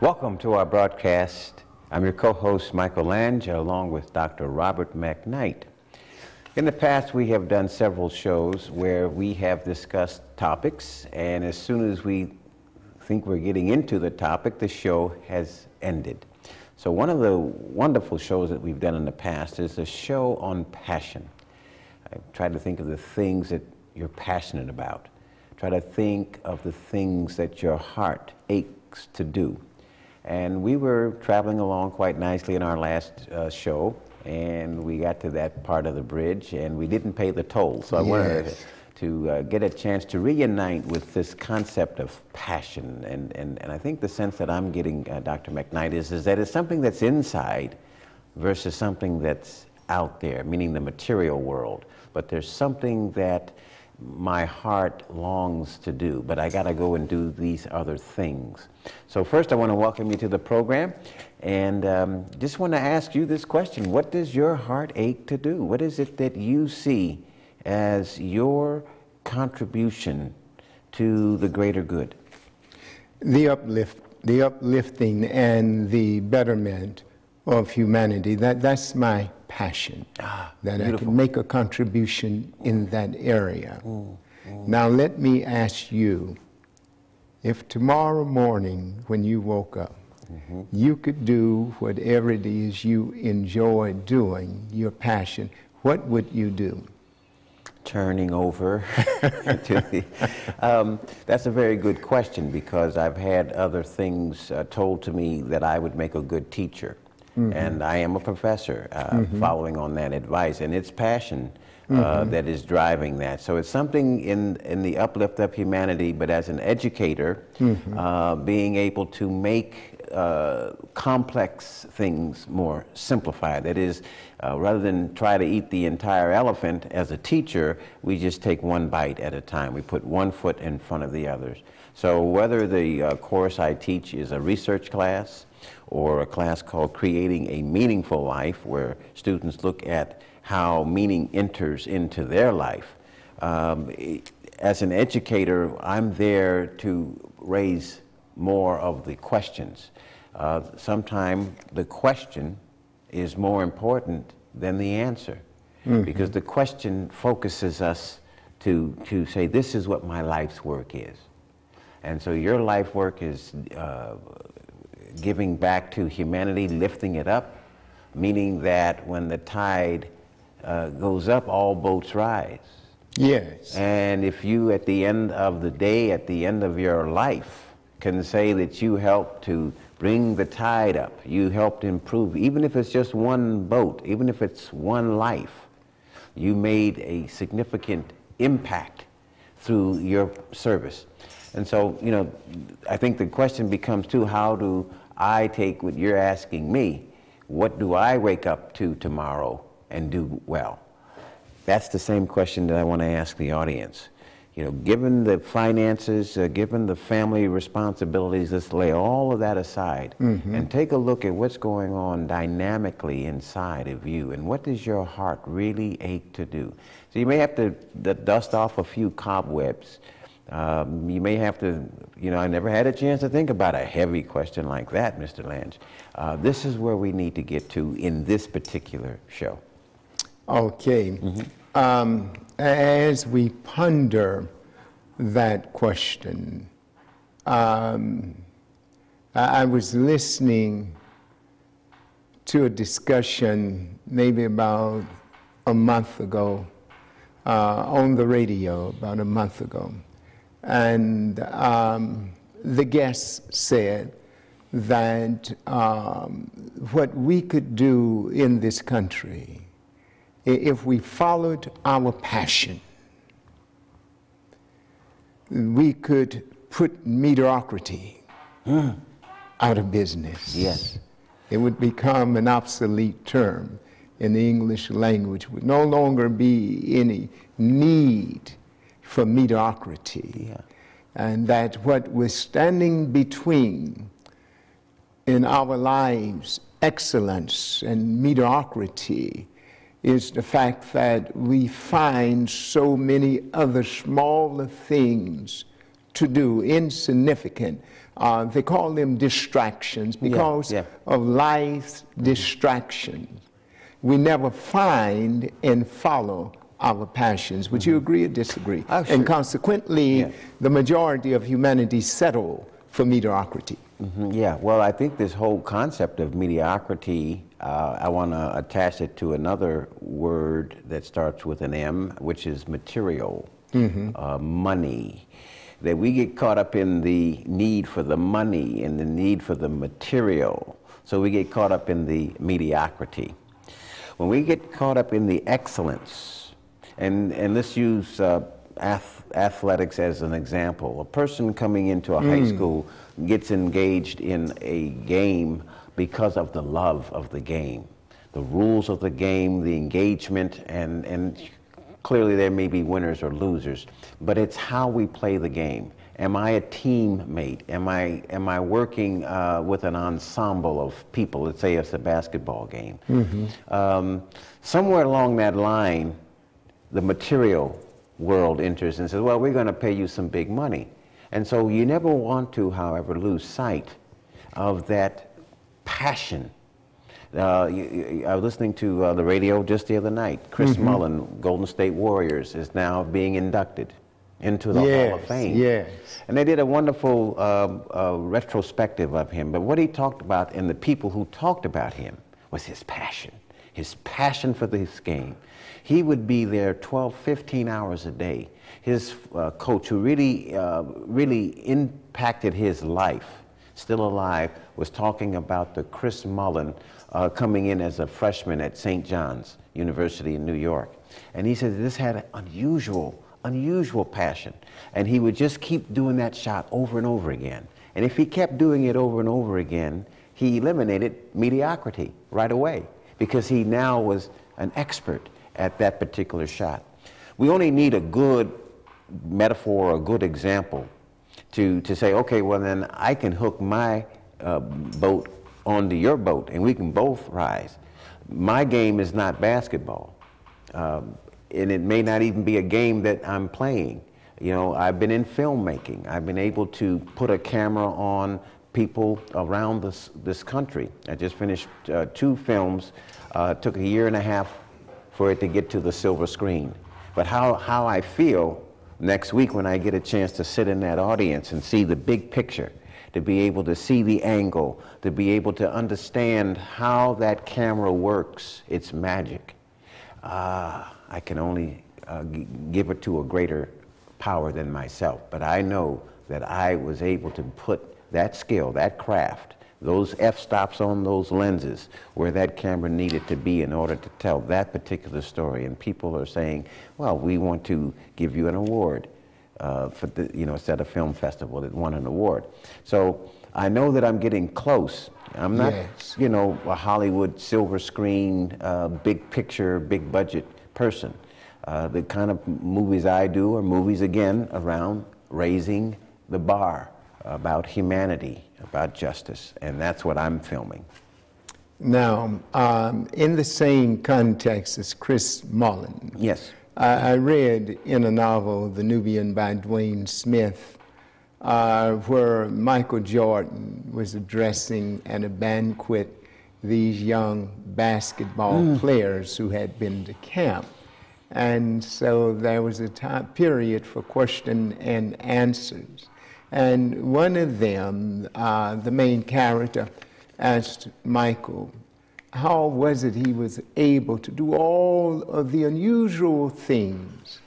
Welcome to our broadcast. I'm your co-host, Michael Lange, along with Dr. Robert McKnight. In the past, we have done several shows where we have discussed topics, and as soon as we think we're getting into the topic, the show has ended. So one of the wonderful shows that we've done in the past is a show on passion. I've tried to think of the things that you're passionate about. Try to think of the things that your heart aches to do. And we were traveling along quite nicely in our last show, and we got to that part of the bridge, and we didn't pay the toll. So I wanted to get a chance to reunite with this concept of passion. And I think the sense that I'm getting, Dr. McKnight, is that it's something that's inside versus something that's out there, meaning the material world. But there's something that my heart longs to do, but I got to go and do these other things. So first I want to welcome you to the program, and just want to ask you this question. What does your heart ache to do? What is it that you see as your contribution to the greater good? The uplifting and the betterment of humanity. That's my passion, that beautiful. I can make a contribution in that area. Now let me ask you, if tomorrow morning when you woke up, you could do whatever it is you enjoy doing, your passion, what would you do? Turning over to the, that's a very good question, because I've had other things told to me that I would make a good teacher. And I am a professor following on that advice, and it's passion that is driving that. So it's something in the uplift of humanity, but as an educator, being able to make complex things more simplified. That is, rather than try to eat the entire elephant, as a teacher, we just take one bite at a time. We put one foot in front of the others. So whether the course I teach is a research class, or a class called Creating a Meaningful Life, where students look at how meaning enters into their life. As an educator, I'm there to raise more of the questions. Sometimes the question is more important than the answer, because the question focuses us to say, this is what my life's work is. And so your life work is giving back to humanity, lifting it up, meaning that when the tide goes up, all boats rise. Yes. And if you, at the end of the day, at the end of your life, can say that you helped to bring the tide up, you helped improve, even if it's just one boat, even if it's one life, you made a significant impact through your service. And so, you know, I think the question becomes too, how do I take what you're asking me? What do I wake up to tomorrow and do well? That's the same question that I want to ask the audience. You know, given the finances, given the family responsibilities, let's lay all of that aside and take a look at what's going on dynamically inside of you, and what does your heart really ache to do? So you may have to dust off a few cobwebs. You may have to, you know, I never had a chance to think about a heavy question like that, Mr. Lange. This is where we need to get to in this particular show. Okay. As we ponder that question, I was listening to a discussion maybe about a month ago on the radio, about a month ago. And the guest said that what we could do in this country, if we followed our passion, we could put mediocrity out of business. Yes. It would become an obsolete term in the English language. Would no longer be any need for mediocrity. And that what was standing between in our lives excellence and mediocrity is the fact that we find so many other smaller things to do, insignificant. They call them distractions because of life's distractions. We never find and follow our passions. Would you agree or disagree? Oh, sure. And consequently, the majority of humanity settle for mediocrity. Yeah, well, I think this whole concept of mediocrity, I want to attach it to another word that starts with an M, which is material, money. That we get caught up in the need for the money and the need for the material, so we get caught up in the mediocrity. When we get caught up in the excellence, and let's use athletics as an example. A person coming into a high school gets engaged in a game because of the love of the game, the rules of the game, the engagement, and clearly there may be winners or losers, but it's how we play the game. Am I a teammate? Am I working with an ensemble of people? Let's say it's a basketball game. Somewhere along that line, the material world enters and says, well, we're going to pay you some big money. And so you never want to, however, lose sight of that passion. I was listening to the radio just the other night. Chris Mullin, Golden State Warriors, is now being inducted into the Hall of Fame. Yes. And they did a wonderful retrospective of him. But what he talked about, and the people who talked about him, was his passion for this game. He would be there 12, 15 hours a day. His coach, who really impacted his life, still alive, was talking about the Chris Mullin coming in as a freshman at St. John's University in New York. And he said this had an unusual passion. And he would just keep doing that shot over and over again. And if he kept doing it over and over again, he eliminated mediocrity right away, because he now was an expert at that particular shot. We only need a good metaphor or a good example to say, okay, well then I can hook my boat onto your boat and we can both rise. My game is not basketball, and it may not even be a game that I'm playing. You know, I've been in filmmaking. I've been able to put a camera on people around this country. I just finished 2 films. Took a year and a half for it to get to the silver screen. But how I feel next week when I get a chance to sit in that audience and see the big picture, to be able to see the angle, to be able to understand how that camera works, it's magic. I can only give it to a greater power than myself. But I know that I was able to put that skill, that craft, those f-stops on those lenses where that camera needed to be in order to tell that particular story. And people are saying, well, we want to give you an award for the, it's at a film festival that won an award. So I know that I'm getting close. I'm not, a Hollywood silver screen, big picture, big budget person. The kind of movies I do are movies, again, around raising the bar, about humanity, about justice, and that's what I'm filming. Now, in the same context as Chris Mullin, yes, I read in a novel, The Nubian by Dwayne Smith, where Michael Jordan was addressing at a banquet these young basketball players who had been to camp. And so there was a time period for question and answers. And one of them, the main character, asked Michael, how was it he was able to do all of the unusual things,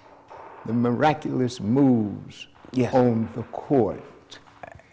the miraculous moves on the court?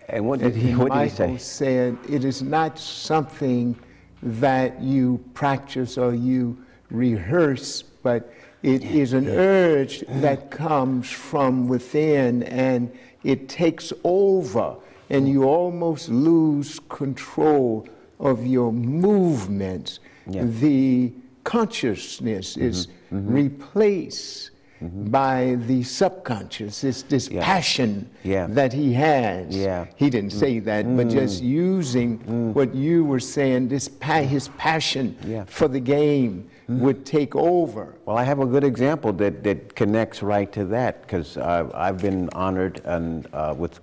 And what did he say? Michael said, it is not something that you practice or you rehearse, but it is an urge that comes from within, and it takes over, and you almost lose control of your movements. The consciousness is replaced, by the subconscious. It's this passion that he has. Yeah. He didn't say that, but just using what you were saying, his passion for the game would take over. Well, I have a good example that connects right to that, because I've been honored and with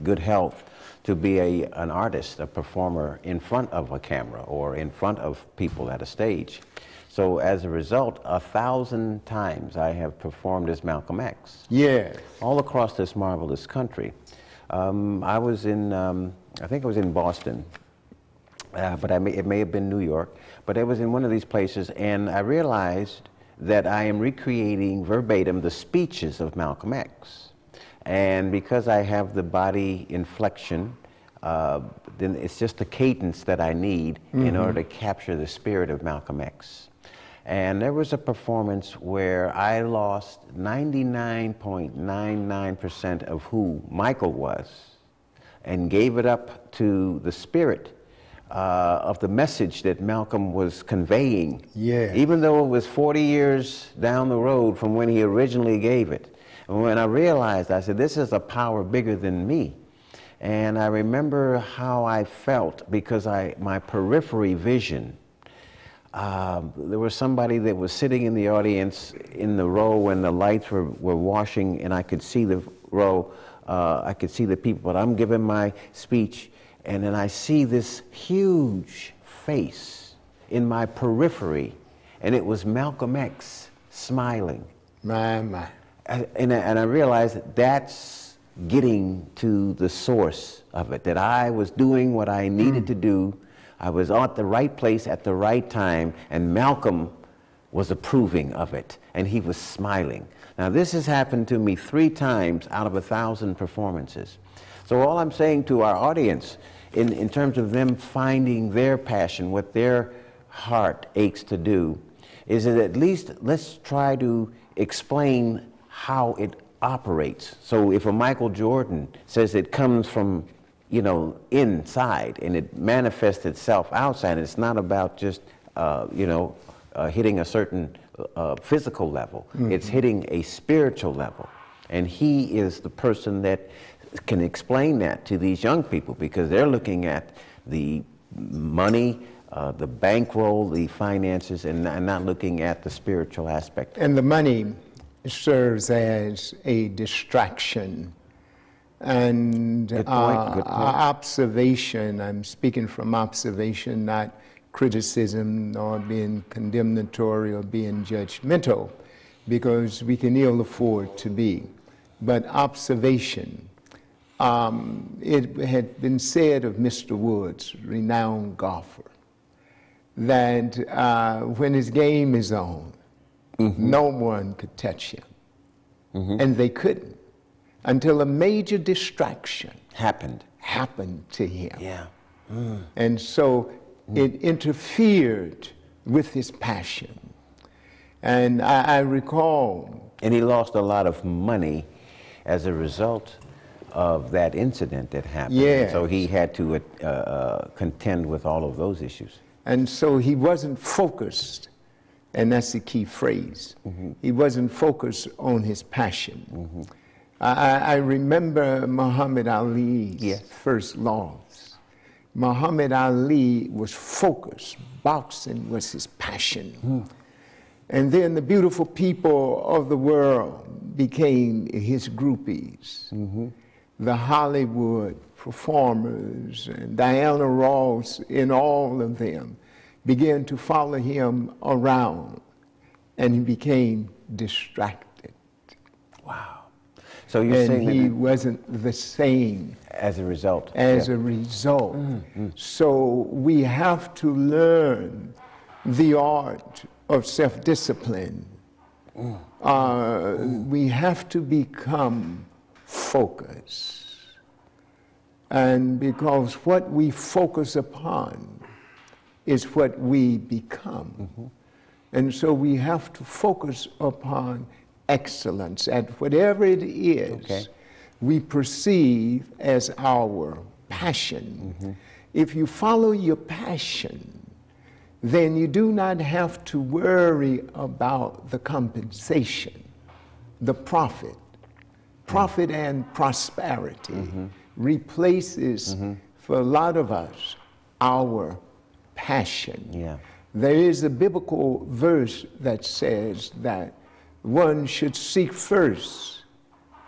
good health to be an artist, a performer in front of a camera or in front of people at a stage. So as a result, 1,000 times I have performed as Malcolm X. Yeah. All across this marvelous country. I was in, I think I was in Boston, but it may have been New York, but I was in one of these places, and I realized that I am recreating verbatim the speeches of Malcolm X. And because I have the body inflection, then it's just the cadence that I need in order to capture the spirit of Malcolm X. And there was a performance where I lost 99.99% of who Michael was and gave it up to the spirit of the message that Malcolm was conveying. Yeah. Even though it was 40 years down the road from when he originally gave it. And when I realized, I said, this is a power bigger than me. And I remember how I felt, because my periphery vision, there was somebody that was sitting in the audience in the row when the lights were washing, and I could see the row, I could see the people, but I'm giving my speech, and then I see this huge face in my periphery, and it was Malcolm X smiling. My. And I realized that's getting to the source of it, that I was doing what I needed to do. I was at the right place at the right time, and Malcolm was approving of it, and he was smiling. Now, this has happened to me 3 times out of 1,000 performances. So all I'm saying to our audience, in terms of them finding their passion, what their heart aches to do, is that at least let's try to explain how it operates. So if a Michael Jordan says it comes from, you know, inside, and it manifests itself outside, it's not about just, hitting a certain physical level. It's hitting a spiritual level. And he is the person that can explain that to these young people, because they're looking at the money, the bankroll, the finances, and not looking at the spiritual aspect. And the money serves as a distraction. And good point. Observation, I'm speaking from observation, not criticism or being condemnatory or being judgmental, because we can ill afford to be. But observation, it had been said of Mr. Woods, renowned golfer, that when his game is on, no one could touch him. And they couldn't, until a major distraction happened to him. Yeah. And so it interfered with his passion. And I recall. And he lost a lot of money as a result of that incident that happened. Yeah. So he had to contend with all of those issues. And so he wasn't focused, and that's the key phrase. He wasn't focused on his passion. I remember Muhammad Ali's first loss. Muhammad Ali was focused. Boxing was his passion. And then the beautiful people of the world became his groupies. The Hollywood performers, and Diana Ross, and all of them began to follow him around, and he became distracted. Wow. So you're saying that he wasn't the same as a result. As a result. So we have to learn the art of self-discipline. We have to become focused. And because what we focus upon is what we become. And so we have to focus upon excellence at whatever it is we perceive as our passion. If you follow your passion, then you do not have to worry about the compensation. the profit and prosperity replaces, for a lot of us, our passion. Yeah. There is a biblical verse that says that one should seek first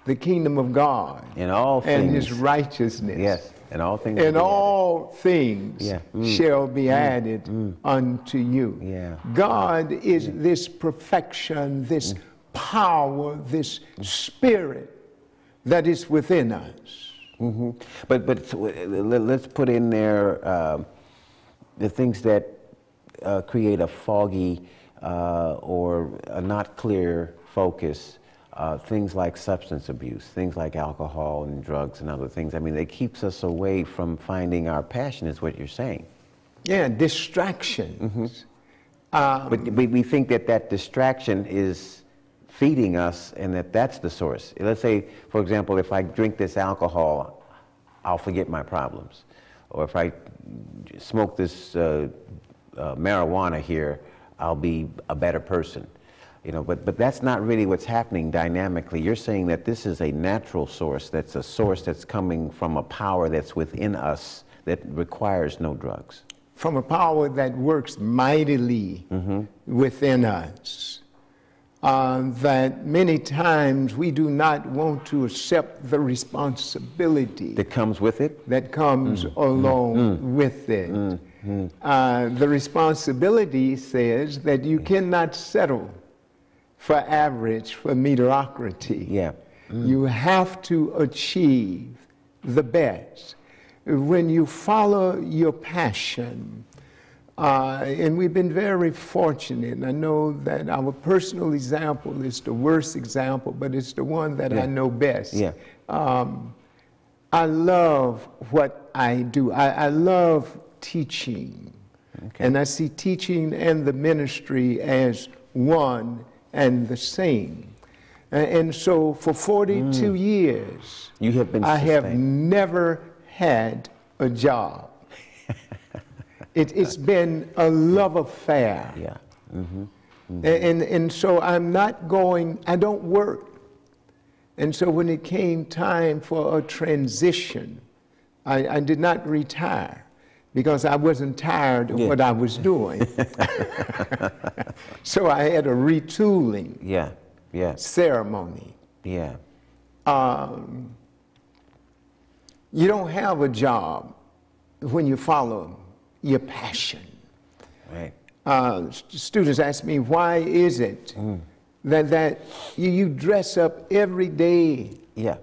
the kingdom of God in all things, and his righteousness. Yes, in all things. And all things shall be added unto you. Yeah. God is this perfection, this power, this spirit that is within us. But let's put in there the things that create a foggy or a not clear focus. Things like substance abuse, things like alcohol and drugs and other things. I mean, it keeps us away from finding our passion, is what you're saying. Yeah, distractions. But we think that that distraction is feeding us and that that's the source. Let's say, for example, if I drink this alcohol, I'll forget my problems. Or if I smoke this marijuana here, I'll be a better person. You know, but that's not really what's happening dynamically. You're saying that this is a natural source, that's a source that's coming from a power that's within us that requires no drugs. From a power that works mightily within us. That many times we do not want to accept the responsibility that comes with it? That comes along with it. The responsibility says that you cannot settle for average, for mediocrity. Yeah. You have to achieve the best. When you follow your passion, and we've been very fortunate, and I know that our personal example is the worst example, but it's the one that I know best. Yeah. I love what I do. I love teaching. Okay. And I see teaching and the ministry as one and the same. And so for 42 years, you have been I have never had a job. It's been a love affair. Yeah. And so I'm not going, I don't work. And so when it came time for a transition, I did not retire because I wasn't tired of what I was doing. So I had a retooling ceremony. Yeah. You don't have a job when you follow your passion. Right. Students ask me, why is it that you dress up every day? Yeah.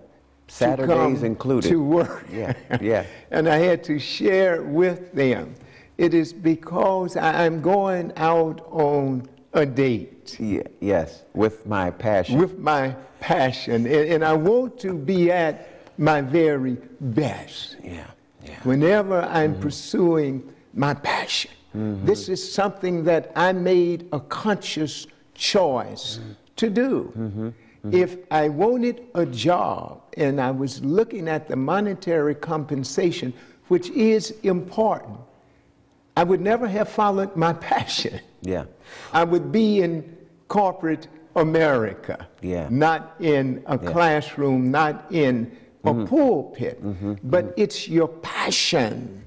Saturdays included. To work. Yeah. And I had to share with them. It is because I'm going out on a date. Yes, with my passion. With my passion. And I want to be at my very best. Yeah. Whenever I'm pursuing my passion. This is something that I made a conscious choice to do. If I wanted a job and I was looking at the monetary compensation, which is important, I would never have followed my passion. Yeah. I would be in corporate America, not in a classroom, not in a pulpit, but it's your passion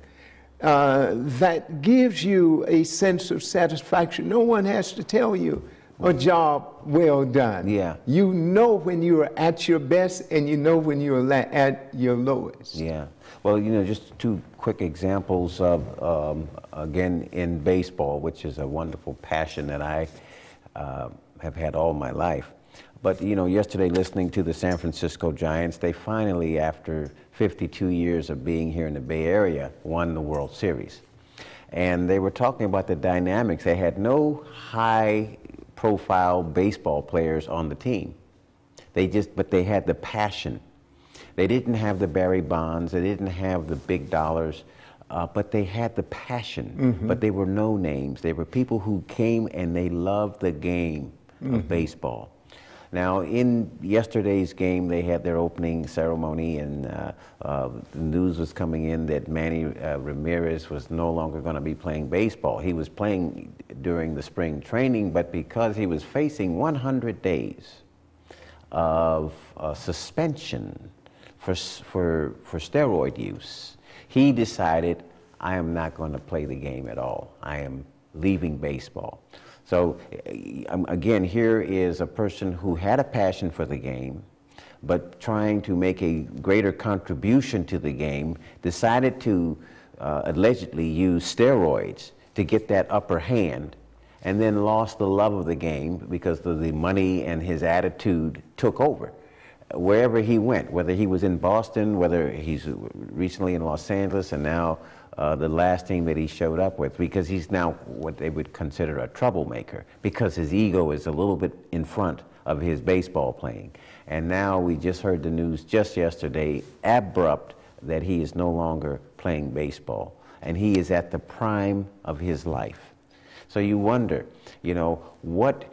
that gives you a sense of satisfaction. No one has to tell you a job well done. Yeah. You know when you are at your best and you know when you are at your lowest. Yeah. Well, you know, just two quick examples of, again, in baseball, which is a wonderful passion that I have had all my life. But, you know, yesterday listening to the San Francisco Giants, they finally, after 52 years of being here in the Bay Area, won the World Series. And they were talking about the dynamics. They had no high-profile baseball players on the team. But they had the passion. They didn't have the Barry Bonds. They didn't have the big dollars. But they had the passion. But they were no names. They were people who came and they loved the game of baseball. Now, in yesterday's game, they had their opening ceremony, and the news was coming in that Manny Ramirez was no longer going to be playing baseball. He was playing during the spring training, but because he was facing 100 days of suspension for steroid use, he decided, I am not going to play the game at all. I am leaving baseball. So again, here is a person who had a passion for the game, but trying to make a greater contribution to the game, decided to allegedly use steroids to get that upper hand, and then lost the love of the game because the money and his attitude took over. Wherever he went, whether he was in Boston, whether he's recently in Los Angeles, and now the last team that he showed up with, because he's now what they would consider a troublemaker, because his ego is a little bit in front of his baseball playing. And now we just heard the news just yesterday, abrupt, that he is no longer playing baseball. And he is at the prime of his life. So you wonder, would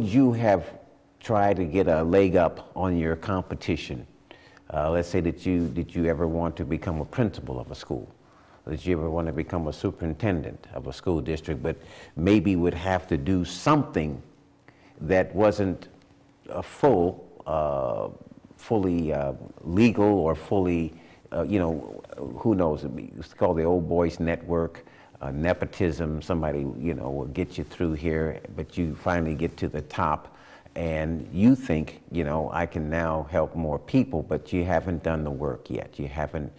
you have tried to get a leg up on your competition? Let's say did you ever want to become a principal of a school? Did you ever want to become a superintendent of a school district, but maybe would have to do something that wasn't fully legal or fully, who knows? It's called the old boys network. Nepotism, somebody, will get you through here, but you finally get to the top and you think, I can now help more people, but you haven't done the work yet. You haven't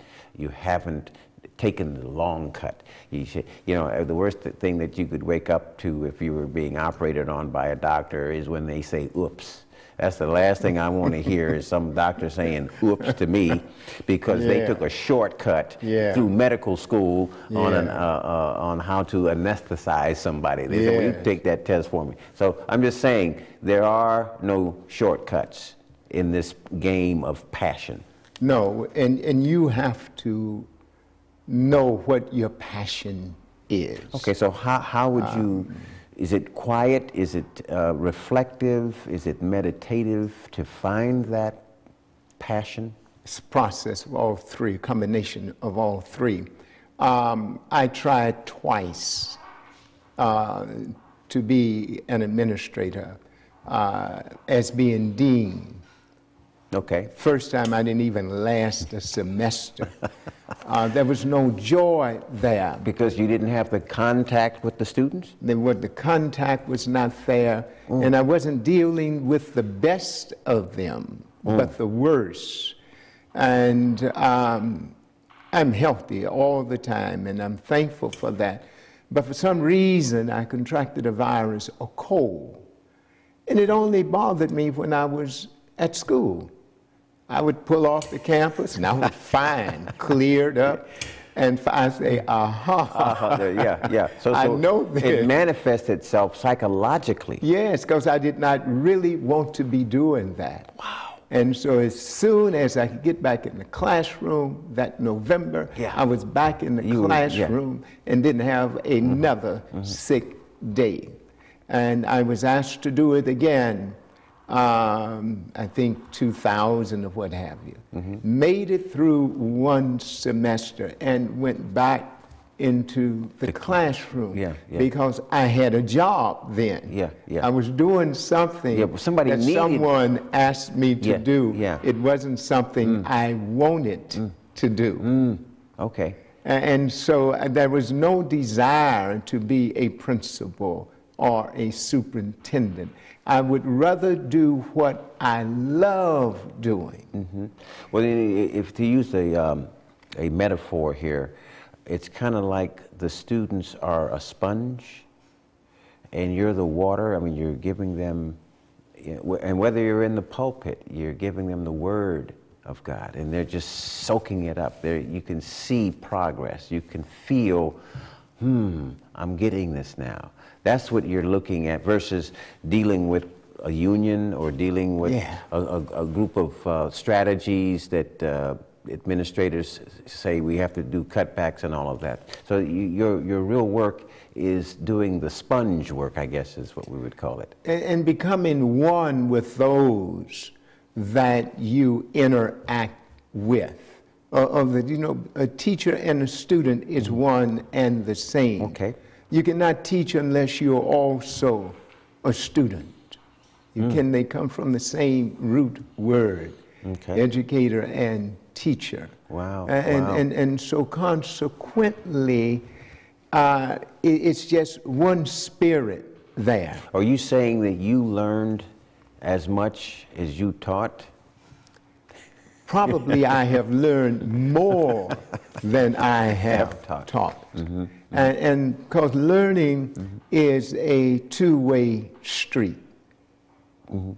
taken the long cut. You should, the worst thing that you could wake up to if you were being operated on by a doctor is when they say, oops. That's the last thing I want to hear is some doctor saying oops to me because they took a shortcut through medical school on how to anesthetize somebody. They said, well, you take that test for me. So I'm just saying there are no shortcuts in this game of passion. No, and you have to know what your passion is. Okay, so how would you... Is it quiet? Is it reflective? Is it meditative to find that passion? It's a process of all three, a combination of all three. I tried twice to be an administrator as being dean. Okay. First time I didn't even last a semester. There was no joy there. Because you didn't have the contact with the students? The contact was not there, and I wasn't dealing with the best of them, but the worst. And I'm healthy all the time, and I'm thankful for that. But for some reason, I contracted a virus, a cold, and it only bothered me when I was at school. I would pull off the campus, and I was fine, cleared up, and I say, aha. Yeah. So I know this. It manifests itself psychologically. Yes, because I did not really want to be doing that. Wow. And so as soon as I could get back in the classroom that November, I was back in the classroom and didn't have another sick day. And I was asked to do it again. I think 2000 or what have you. Made it through one semester and went back into the classroom because I had a job then. I was doing something that someone asked me to do. It wasn't something I wanted to do. Okay. And so there was no desire to be a principal or a superintendent. I would rather do what I love doing. Well, if to use a metaphor here, it's kind of like the students are a sponge and you're the water. I mean, you're giving them, and whether you're in the pulpit, you're giving them the word of God and they're just soaking it up. You can see progress. You can feel, I'm getting this now. That's what you're looking at versus dealing with a union or dealing with a group of strategies that administrators say we have to do cutbacks and all of that. So your real work is doing the sponge work, I guess is what we would call it. And becoming one with those that you interact with. A teacher and a student is one and the same. Okay. You cannot teach unless you're also a student. They come from the same root word, educator and teacher. Wow. And so consequently, it's just one spirit there. Are you saying that you learned as much as you taught? Probably I have learned more than I have taught. Mm-hmm. And because learning is a two-way street. Mm-hmm.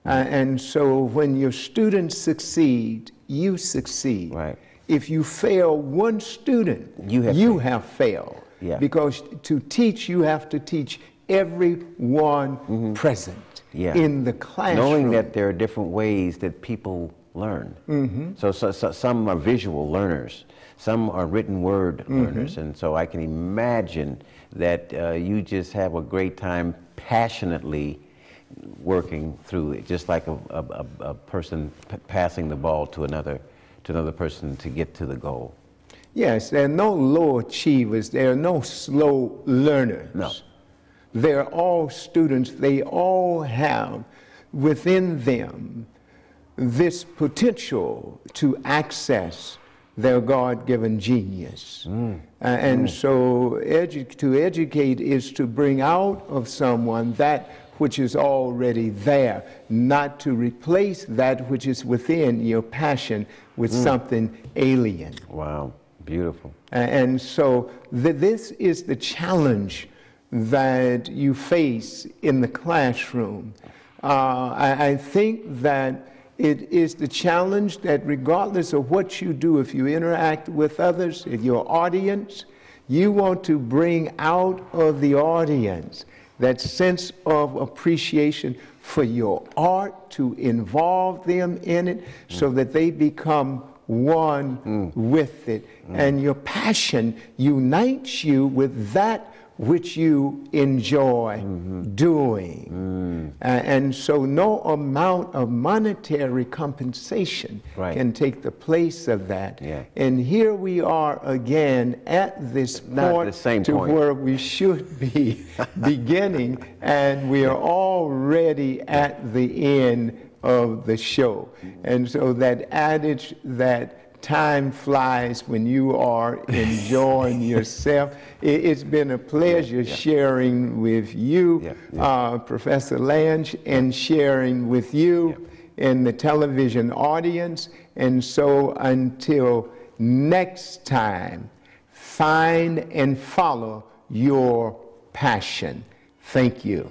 And so when your students succeed, you succeed. Right. If you fail one student, you have failed. Yeah. Because to teach, you have to teach everyone present in the classroom. Knowing that there are different ways that people learn. So some are visual learners, some are written word learners, and so I can imagine that you just have a great time passionately working through it, just like a person passing the ball to another person to get to the goal. Yes, there are no low achievers, there are no slow learners. No. They're all students, they all have within them this potential to access their God-given genius. And so to educate is to bring out of someone that which is already there, not to replace that which is within your passion with something alien. Wow, beautiful. And so this is the challenge that you face in the classroom. I think that it is the challenge that regardless of what you do, if you interact with others, in your audience, you want to bring out of the audience that sense of appreciation for your art, to involve them in it so that they become one with it. And your passion unites you with that which you enjoy doing. And so no amount of monetary compensation can take the place of that. And here we are again at this point where we should be beginning, and we are already at the end of the show. And so that adage that time flies when you are enjoying yourself. It's been a pleasure sharing with you, Professor Lange, and sharing with you in the television audience. And so until next time, find and follow your passion. Thank you.